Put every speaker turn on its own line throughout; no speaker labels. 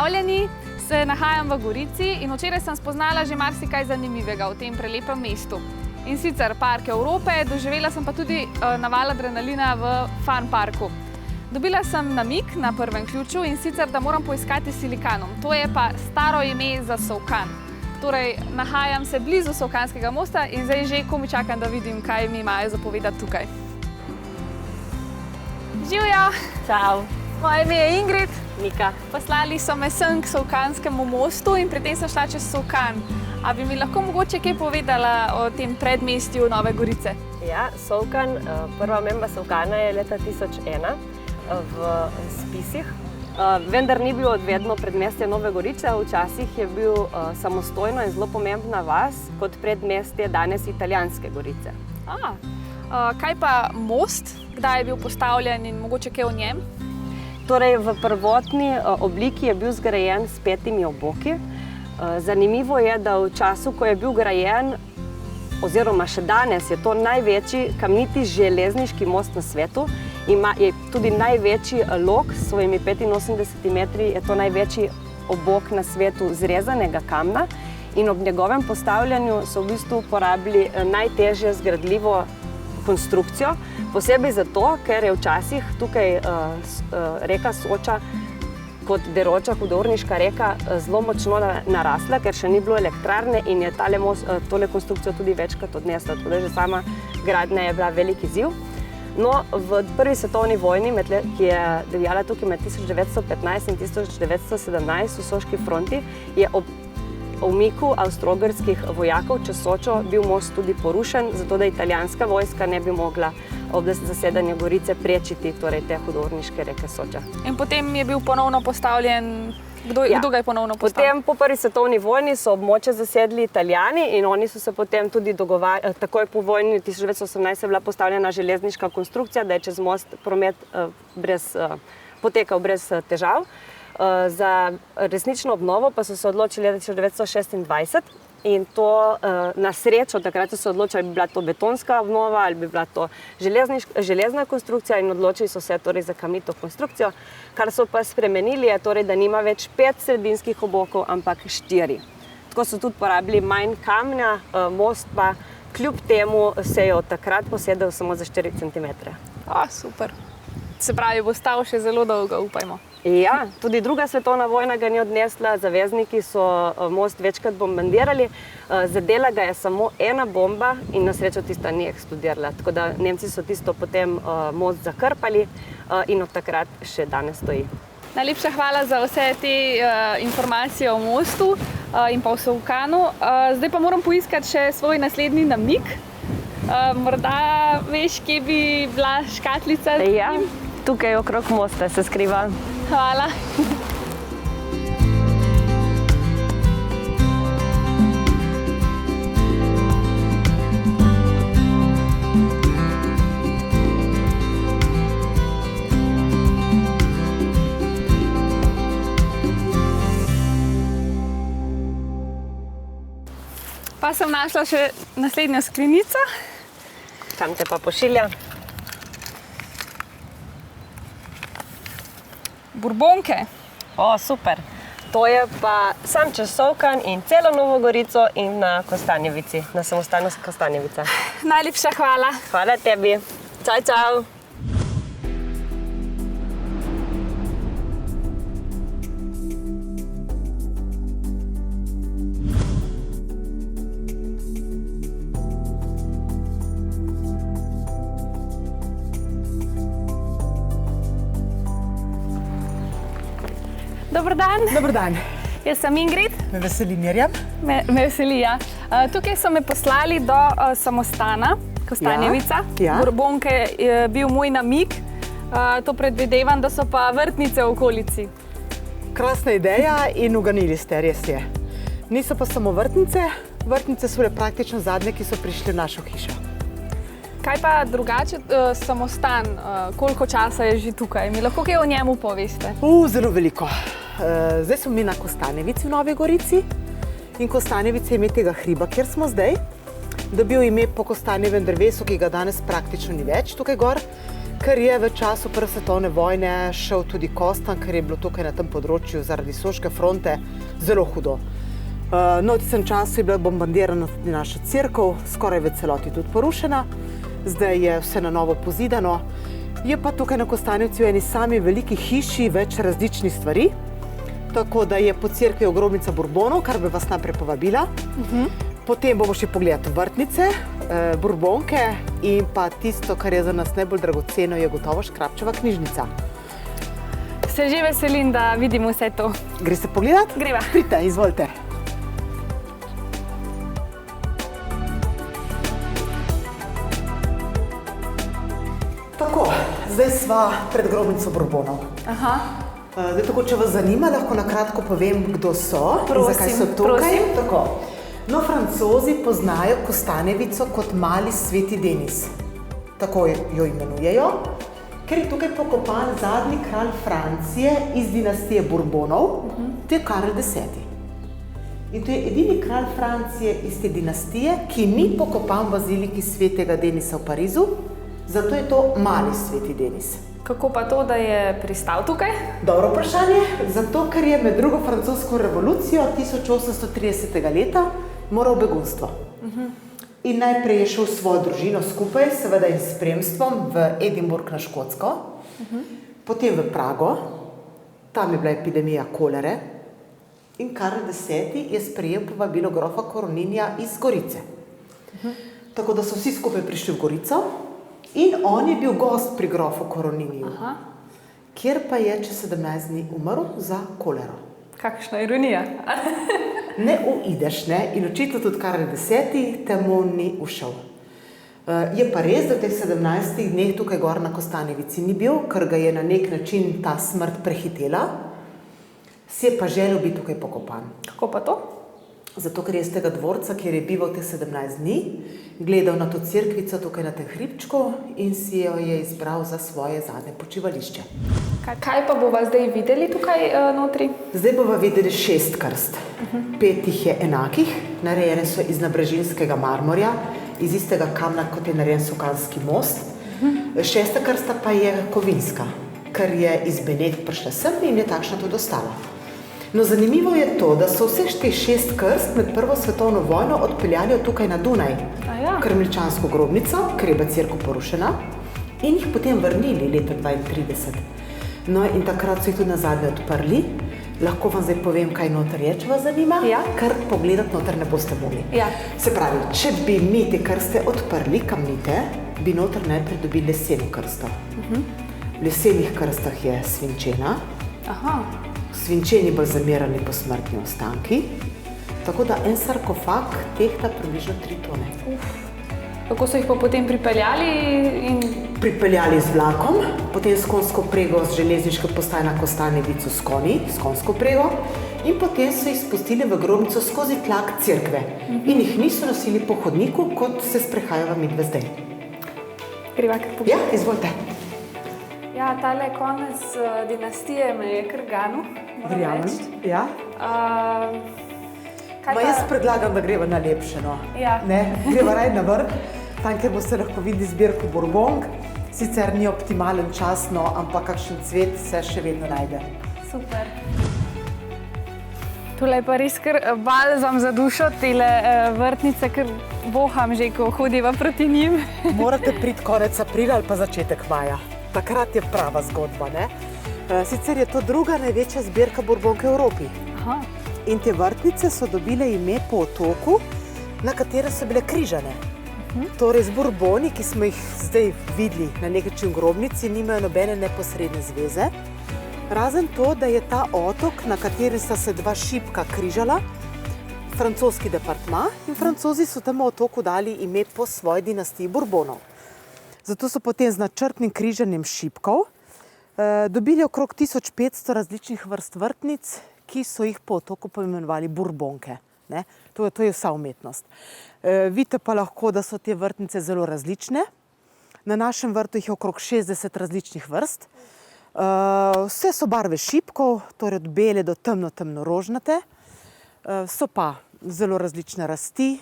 pozdravljeni, se nahajam v Gorici in včeraj sem spoznala že marsikaj zanimivega v tem prelepem mestu. In sicer Park Evrope, doživela sem pa tudi naval adrenalina v Fun Parku. Dobila sem namig na prvem ključu in sicer, da moram poiskati Silikanom. To je pa staro ime za Solkan. Torej, nahajam se blizu Solkanskega mosta in zdaj že komaj čakam, da vidim, kaj mi imajo za povedati tukaj. Živjo!
Čau!
Moje ime je Ingrid.
Nika.
Poslali so me sem k Solkanskemu mostu in pri tem sem šla čez Solkan. A bi mi lahko mogoče kaj povedala o tem predmestju Nove Gorice?
Ja, Solkan, prva omemba Solkana je leta 1001 v spisih. Vendar ni bil vedno predmestje Nove Gorice, včasih je bil samostojno in zelo pomembna vas kot predmestje danes Italijanske Gorice.
Kaj pa most? Kdaj je bil postavljen in mogoče kaj o njem?
Torej, v prvotni obliki je bil zgrajen s 5 oboki. Zanimivo je, da v času, ko je bil grajen, oziroma še danes, je to največji kamniti železniški most na svetu. Je tudi največji lok s svojimi 85 metri, je to največji obok na svetu zrezanega kamna. In ob njegovem postavljanju so v bistvu uporabili najtežje zgradljivo konstrukcijo, posebej zato, ker je včasih tukaj reka Soča kot deroča hudourniška reka zelo močno narasla, ker še ni bilo elektrarne in je tole konstrukcijo tudi večkrat odnesla. Tako da že sama gradnja je bila velik izziv. No, v prvi svetovni vojni, ki je divjala tukaj med 1915 in 1917 v Soški fronti, je ob umiku avstro-ogrskih vojakov čez Sočo bil most tudi porušen, zato da italijanska vojska ne bi mogla ob zasedanju Gorice prečiti te hudourniške reke Soča.
In potem je bil ponovno postavljen. Kdo ga je ponovno postavil?
Potem po prvi svetovni vojni so območje zasedli Italijani in oni so se potem tudi dogovarjali. Takoj po vojni 1918 je bila postavljena železniška konstrukcija, da je čez most promet potekal brez težav. Za resnično obnovo pa so se odločili 1926 in to na srečo, takrat so se odločili, ali bi bila to betonska obnova ali bi bila to železna konstrukcija in odločili so se torej za kamnito konstrukcijo. Kar so pa spremenili je torej, da nima več 5 sredinskih obokov, ampak 4. Tako so tudi porabili manj kamna, most pa kljub temu se je od takrat posedel samo za 4 cm.
Super. Se pravi, bo stal še zelo dolgo, upajmo.
Ja, tudi druga svetovna vojna ga ni odnesla, zavezniki so most večkrat bombardirali. Zadela ga je samo ena bomba in na srečo tista ni eksplodirala. Tako da Nemci so tisto potem most zakrpali in od takrat še danes stoji.
Najlepša hvala za vse te informacije o mostu in pa o Solkanu. Zdaj pa moram poiskati še svoj naslednji namig. Morda veš, kje bi bila škatlica?
Ja, tukaj okrog mosta se skriva.
Hvala. Pa sem našla še naslednjo sklenico.
Kam te pa pošilja?
Burbonke.
Super. To je pa sam čez Solkan in celo Novo Gorico in na Kostanjevici, na samostanu Kostanjevica.
Najlepša hvala.
Hvala tebi. Čau, čau.
Dober dan.
Dober dan.
Jaz sem Ingrid.
Me veseli Mirjam.
Me veseli, ja. Tukaj so me poslali do samostana Kostanjevica.
Ja.
Burbonke je bil moj namig. To predvidevam, da so pa vrtnice v okolici.
Krasna ideja in uganili ste, res je. Niso pa samo vrtnice. Vrtnice so bile praktično zadnje, ki so prišli v našo hišo.
Kaj pa drugače samostan? Koliko časa je že tukaj? Mi lahko kaj o njemu poveste?
Zelo veliko. Zdaj smo mi na Kostanjevici v Novi Gorici in Kostanjevica je ime tega hriba, kjer smo zdaj. Dobil ime po kostanjevem drevesu, ki ga danes praktično ni več tukaj gor, ker je v času Prve svetovne vojne šel tudi Kostanj, ker je bilo tukaj na tem področju zaradi Soške fronte zelo hudo. No, v tistem času je bila bombardirana tudi naša cerkev, skoraj v celoti tudi porušena. Zdaj je vse na novo pozidano. Je pa tukaj na Kostanjevci v eni sami veliki hiši več različnih stvari. Tako da je po cerkvi grobnica Bourbonov, kar bi vas najprej povabila. Potem bomo šli pogledati vrtnice, Bourbonke in pa tisto, kar je za nas najbolj dragoceno, je gotovo Škrabčeva knjižnica.
Se že veselim, da vidim vse to.
Greste pogledat?
Greva.
Pridite, izvolite. Tako, zdaj sva pred grobnico Bourbonov. Zdaj, tako, če vas zanima, lahko na kratko povem, kdo so in zakaj so tukaj. Tako. No, Francozi poznajo Kostanjevico kot mali sveti Denis. Tako jo imenujejo, ker je tukaj pokopan zadnji kralj Francije iz dinastije Bourbonov, to je Karel X. In to je edini kralj Francije iz te dinastije, ki ni pokopan v baziliki svetega Denisa v Parizu, zato je to mali sveti Denis.
Kako pa to, da je pristal tukaj?
Dobro vprašanje, zato ker je med drugo francosko revolucijo 1830. leta moral v begunstvo. In najprej je šel s svojo družino skupaj, seveda in s spremstvom, v Edinburgh na Škotsko, potem v Prago, tam je bila epidemija kolere in Karel X. je sprejel povabilo grofa Koroninja iz Gorice. Tako da so vsi skupaj prišli v Gorico in on je bil gost pri grofu Koroninju, kjer pa je čez 17 dni umrl za kolero.
Kakšna ironija.
Ne uideš, ne? In očitno tudi Karel X. temu ni ušel. Je pa res, da v teh 17 dneh tukaj gor na Kostanjevici ni bil, ker ga je na nek način ta smrt prehitela, si je pa želel biti tukaj pokopan.
Kako pa to?
Zato, ker je iz tega dvorca, kjer je bival teh 17 dni, gledal na to cerkvico tukaj na tem hribčku in si jo je izbral za svoje zadnje počivališče.
Kaj pa bova zdaj videli tukaj notri?
Zdaj bova videli 6 krst. 5 jih je enakih, narejene so iz nabrežinskega marmorja, iz istega kamna, kot je narejen Sokanski most. 6. krsta pa je kovinska, ker je iz Benetk prišla sem in je takšna tudi ostala. No, zanimivo je to, da so vseh teh 6 krst med Prvo svetovno vojno odpeljali tukaj na Dunaj, Krmličansko grobnico, ker je bila cerkev porušena, in jih potem vrnili leta 1932. No, in takrat so jih tudi nazadnje odprli. Lahko vam zdaj povem, kaj noter je, če vas zanima, ker pogledati noter ne boste mogli. Se pravi, če bi mi te krste odprli, kamnite, bi noter najprej dobili leseno krsto. V lesenih krstah je svinčena, svinčeni balzamirani posmrtni ostanki, tako da en sarkofag tehta približno 3 tone.
Kako so jih pa potem pripeljali?
Pripeljali z vlakom, potem s konjsko prego z železniške postaje na Kostanjevico s konji, s konjsko prego, in potem so jih spustili v grobnico skozi tlak cerkve. In jih niso nosili po hodniku, kot se sprehajava midve zdaj.
Greva kar pogledati.
Ja, izvolite.
Ja, tale konec dinastije me je kar ganil, moram reči.
Ja. Jaz predlagam, da greva na lepše, no. Greva raj na vrh, tam, kjer boste lahko videli zbirko Bourbonk. Sicer ni optimalen čas, no, ampak kakšen cvet se še vedno najde.
Super. Tole je pa res kar balzam za dušo, tele vrtnice, ker voham že, ko hodiva proti njim.
Morate priti konec aprila ali pa začetek maja. Takrat je prava zgodba, ne? Sicer je to druga največja zbirka Bourbonk v Evropi. In te vrtnice so dobile ime po otoku, na katere so bile križane. Torej z Bourboni, ki smo jih zdaj videli na nek način v grobnici, nimajo nobene neposredne zveze. Razen to, da je ta otok, na kateri sta se 2 šipka križala, francoski departma, in Francozi so temu otoku dali ime po svoji dinastiji Bourbonov. Zato so potem z načrtnim križanjem šipkov dobili okrog 1500 različnih vrst vrtnic, ki so jih po otoku poimenovali Bourbonke. To je vsa umetnost. Vidite pa lahko, da so te vrtnice zelo različne. Na našem vrtu jih je okrog 60 različnih vrst. Vse so barve šipkov, torej od bele do temno rožnate. So pa zelo različne rasti,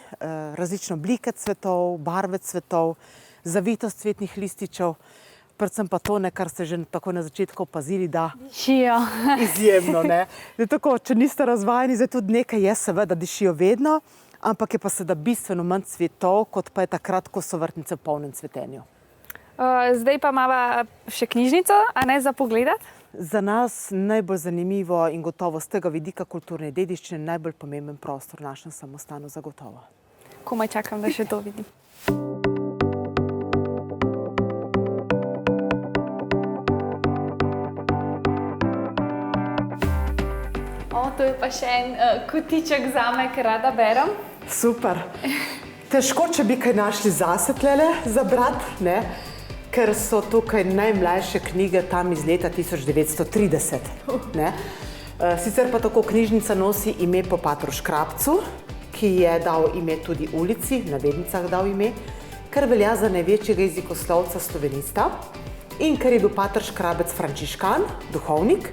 različne oblike cvetov, barve cvetov, zavitost cvetnih lističev. predvsem pa to, kar ste že tako na začetku opazili, da
Dišijo.
izjemno, ne. Tako, če niste razvajeni, zdaj tudi nekaj je seveda, dišijo vedno, ampak je pa seveda bistveno manj cvetov, kot pa je takrat, ko so vrtnice v polnem cvetenju.
Zdaj pa imamo še knjižnico, a ne za pogledati?
Za nas najbolj zanimivo in gotovo z tega vidika kulturne dediščine najbolj pomemben prostor v našem samostanu zagotovo.
Komaj čakam, da še to vidim. To je pa še en kotiček zame, ker rada berem.
Super. Težko, če bi kaj našli zase tlele za brat, ne? Ker so tukaj najmlajše knjige tam iz leta 1930. Ne? Sicer pa tako knjižnica nosi ime po patru Škrabcu, ki je dal ime tudi ulici, v navednicah dal ime, ker velja za največjega jezikoslovca slovenista in ker je bil pater Škrabec frančiškan, duhovnik,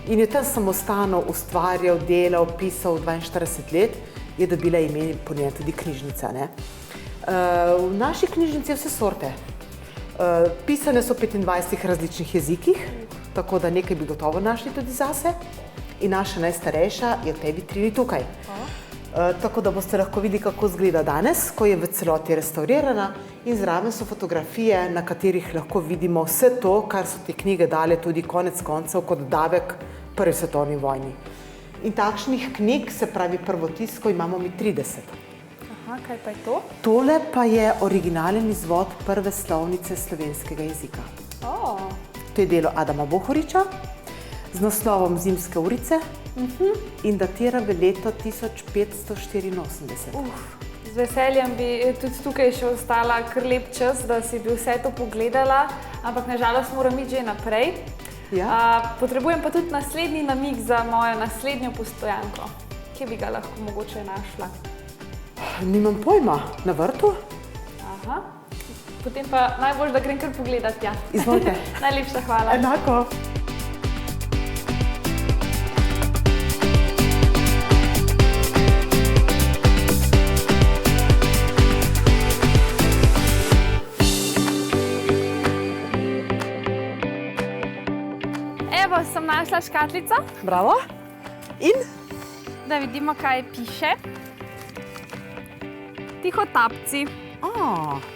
in je tam samostano ustvarjal, delal, pisal 42 let, je dobila ime po njem tudi knjižnica. Ne? V naši knjižnici je vse sorte. Pisane so v 25 različnih jezikih, tako da nekaj bi gotovo našli tudi zase. In naša najstarejša je v tej vitrini tukaj. Tako da boste lahko videli, kako izgleda danes, ko je v celoti restaurirana, in zraven so fotografije, na katerih lahko vidimo vse to, kar so te knjige dale tudi konec koncev kot davek Prvi svetovni vojni. In takšnih knjig, se pravi prvotisko, imamo mi 30.
Kaj pa je to?
Tole pa je originalen izvod prve slovnice slovenskega jezika. To je delo Adama Bohoriča z naslovom Zimske urice in datira v leto 1584.
Z veseljem bi tudi tukaj še ostala kar lep čas, da si bi vse to pogledala, ampak nažalost moram iti že naprej.
Ja.
Potrebujem pa tudi naslednji namig za mojo naslednjo postojanko. Kje bi ga lahko mogoče našla?
Nimam pojma, na vrtu?
Aha. Potem pa najbolj, da grem kar pogledat, ja.
Izvolite.
Najlepša hvala.
Enako.
Evo, sem našla škatlico.
Bravo. In?
Da vidimo, kaj piše. Tihotapci.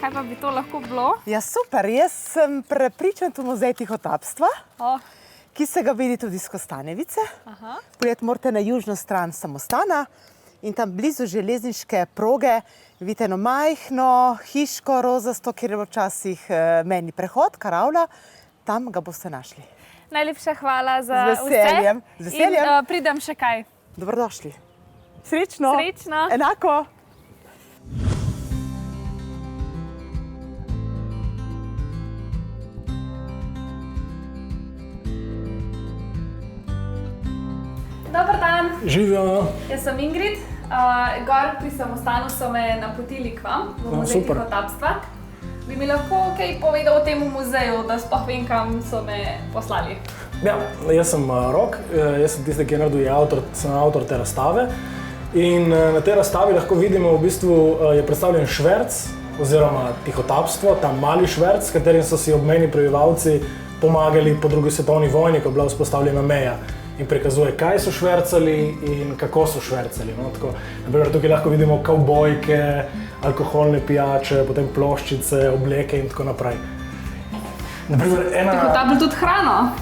Kaj pa bi to lahko bilo?
Ja, super. Jaz sem prepričan v muzej tihotapstva, ki se ga vidi tudi skozi Stanevice. Pogledati morate na južno stran samostana in tam blizu železniške proge vidite eno majhno hiško rozasto, kjer je bilo včasih mejni prehod, karavla. Tam ga boste našli.
Najlepša hvala za
vse. Z veseljem. Z veseljem.
In pridem še kaj.
Dobrodošli. Srečno.
Srečno.
Enako.
Dober dan.
Živijo.
Jaz sem Ingrid. Gor pri samostanu so me napotili k vam, v muzej tihotapstva. Bi mi lahko kaj povedal o tem muzeju, da sploh vem, kam so me poslali?
Ja, jaz sem Rok, jaz sem tisti, ki je naredil, sem avtor te razstave. In na tej razstavi lahko vidimo, v bistvu je predstavljen šverc, oziroma tihotapstvo, ta mali šverc, s katerim so si obmejni prebivalci pomagali po drugi svetovni vojni, ko je bila vzpostavljena meja. In prikazuje, kaj so švercali in kako so švercali. No? Tako, naprimer, tukaj lahko vidimo kavbojke, alkoholne pijače, potem ploščice, obleke in tako naprej.
Tihotapili tudi hrano?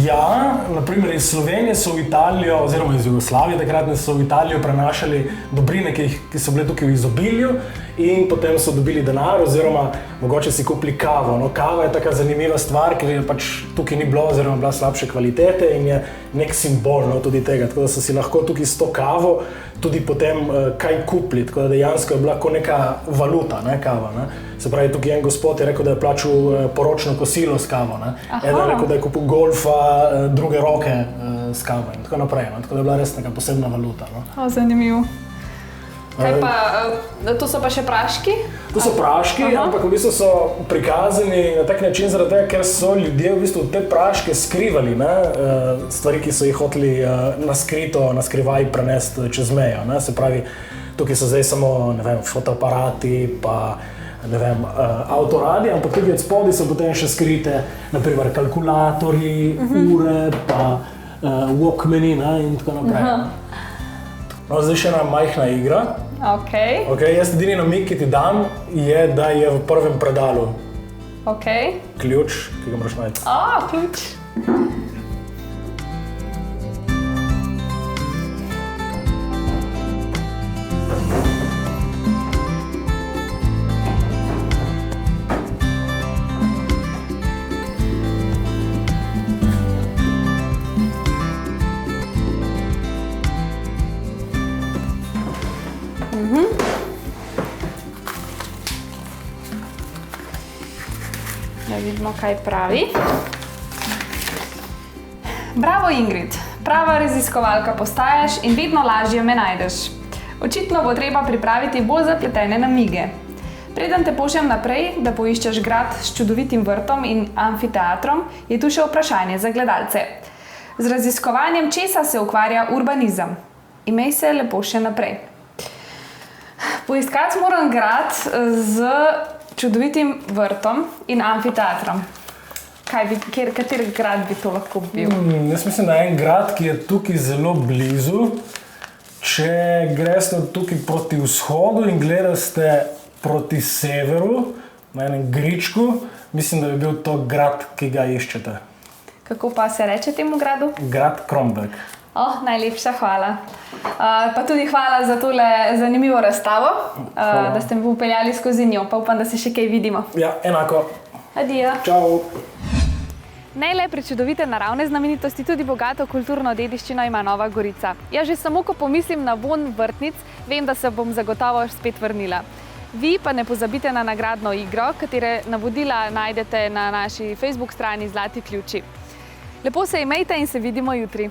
Ja, naprimer iz Slovenije so v Italijo, oziroma iz Jugoslavije takratne so v Italijo prenašali dobrine, ki so bile tukaj v izobilju, in potem so dobili denar, oziroma mogoče si kupili kavo. No, kava je taka zanimiva stvar, ker je pač tukaj ni bilo, oziroma bila slabše kvalitete in je nek simbol, no, tudi tega, tako da so si lahko tukaj s to kavo tudi potem kaj kupili, tako da dejansko je bila kot neka valuta, ne, kava. Ne. Se pravi, tukaj en gospod je rekel, da je plačal poročno kosilo s kavo. Eden je rekel, da je kupil golfa, druge roke s kavo in tako naprej. No. Tako da je bila res neka posebna valuta. No.
Zanimivo. Kaj pa, to so pa še praški?
To so praški, ampak v bistvu so prikazani na tak način zaradi tega, ker so ljudje v bistvu te praške skrivali, ne? Stvari, ki so jih hoteli na skrivaj prenesti čez mejo. Ne? Se pravi, tukaj so zdaj samo, ne vem, fotoaparati, pa ne vem, avtoradi, ampak tukaj od spodaj so potem še skrite, naprimer kalkulatorji, ure, pa Walkmani, ne, in tako naprej. No, zdaj še ena majhna igra.
Ok.
Jaz edini namig, ki ti dam, je, da je v prvem predalu ključ, ki ga moraš najti.
Ključ. Da vidimo, kaj pravi. Bravo, Ingrid. Prava raziskovalka postajaš in vedno lažje me najdeš. Očitno bo treba pripraviti bolj zapletene namige. Preden te pošljem naprej, da poiščeš grad s čudovitim vrtom in amfiteatrom, je tu še vprašanje za gledalce. Z raziskovanjem česa se ukvarja urbanizem? Imej se lepo še naprej. Poiskati moram grad z čudovitim vrtom in amfiteatrom. Kateri grad bi to lahko bil?
Jaz mislim, da je en grad, ki je tukaj zelo blizu. Če greste tukaj proti vzhodu in gledate proti severu, na enem gričku, mislim, da bi bil to grad, ki ga iščete.
Kako pa se reče temu gradu?
Grad Kromberk.
Najlepša hvala. Pa tudi hvala za tole zanimivo razstavo, da ste me upeljali skozi njo, pa upam, da se še kaj vidimo.
Ja, enako.
Adijo.
Čau.
Ne le prečudovite naravne znamenitosti, tudi bogato kulturno dediščino ima Nova Gorica. Jaz že samo, ko pomislim na vonj vrtnic, vem, da se bom zagotovo spet vrnila. Vi pa ne pozabite na nagradno igro, katere navodila najdete na naši Facebook strani Zlati ključi. Lepo se imejte in se vidimo jutri.